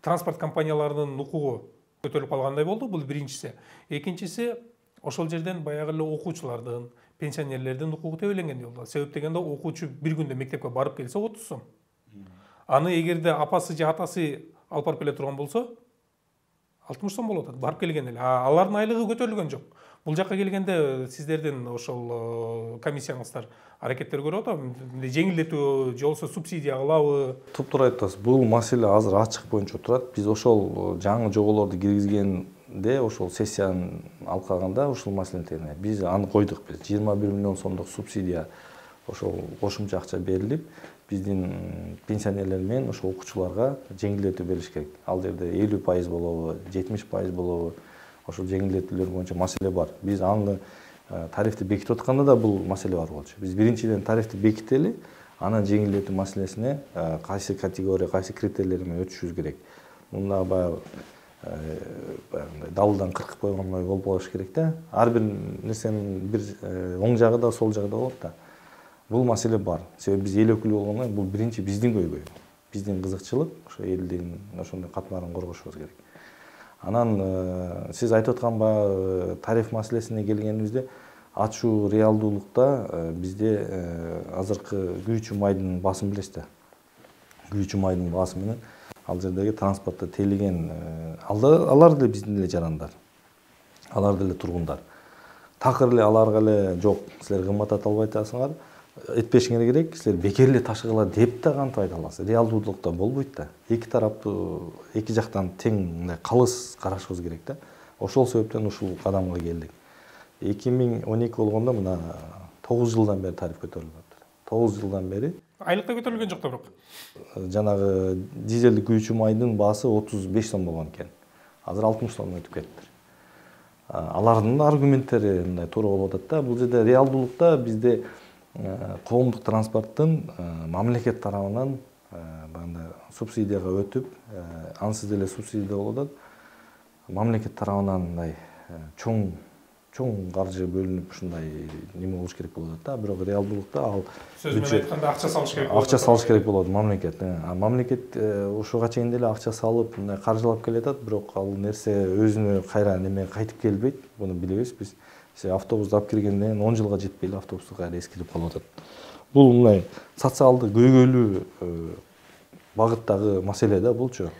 транспорт компанияларынын укугу көтөрүлүп калгандай болду. Бул биринчиси. Экинчиси, ошол жерден баягы эле окуучулардын, пенсионерлердин укугу тебеленген болду. Себеп дегенде окуучу бир күндө мектепке барып келсе 30 сом. Аны эгерде апасы же атасы алып барып келе турган болсо 60 сом болот. Барып келген эле. Алардын айлыгы көтөрүлгөн жок. Бул жакка келгенде сиздердин ошол комиссияңыздар аракеттер көрүп атабы? Жеңилдетүү же болбосо субсидия кылабы? Туптуура айтасыз. Бул маселе азыр ачык боюнча турат. Биз ошол жаңы жоболорду киргизгенде, ошол сессияны алкаганда ушул маселени тегине. Биз аны койдук. Биз 21 миллион сомдук субсидия ошол кошумча акча берилип, биздин пенсионерлер менен ошол окуучуларга жеңилдетүү бериш керек. Ал жерде 50% болобу, 70% болобу, ошол жеңилдетүүлөр боюнча маселе бар. Биз аны тарифти бекитип атканда да бул маселе бар болчу. Биз биринчиден тарифти бекители, анан жеңилдетүү маселесине кайсы категория, кайсы критерийлер менен өтүшүбүз керек. Мында баягы далыдан кыркып койгондой болбош керек да. Ар бир нерсенин бир оң жагы да, сол жагы да болот да. Бул маселе бар. Себеби биз эл өкүлү болгондон бул биринчи биздин көйгөй. Биздин кызыкчылык ошо элдин ошондой катмарын коргошубуз керек. Анан сиз айтып аткан баягы тариф маселесине келгенибизде, ачуу реалдуулукта бизде азыркы күйүүчү майдын басымын билесиз да. Күйүүчү майдын баасы менен ал жердеги транспортто тейлеген алар деле биздин эле жарандар. Алар деле тургундар. Такыр эле аларга эле жок, силер кымбаттата албай атасыңар, этпешиңер керек, силер бекер эле ташыгыла деп да кантип айта аласыз. Реалдуулукта болбойт да. Эки тараптуу, эки жактан тең мындай калыс карашыбыз керек да. Ошол себептен ушул кадамга келдик. 2012 болгондо мына 9 жылдан бери тариф көтөрүлүп атат. 9 жылдан бери. Айлыкта көтөрүлгөн жок да бирок. Жанагы дизелдик күйүүчү майдын баасы 35 сом болгон экен. Азыр 60 сом өтүп кетти. Алардын аргументтери мындай туура болуп атат да. Бул жерде реалдуулукта бизде коомдук транспорттун мамлекет тарабынан баягындай субсидияга өтүп, ансыз деле субсидия болуп атат. Мамлекет тарабынан мындай чоң каржы бөлүнүп ушундай неме болуш керек болуп атат да. Бирок реалдуулукта ал сөз менен айтканда акча салыш керек болот. Акча салыш керек болот мамлекет. Мамлекет ушуга чейин деле акча салып, мындай каржылап келатат, бирок ал нерсе өзүнө кайра неме кайтып келбейт. Буну билебиз биз. Автобусту алып киргенден 10 жылга жетпей эле автобусту кайра эскирип калып атат. Бул мындай социалдык көйгөйлүү багыттагы маселе да булчу.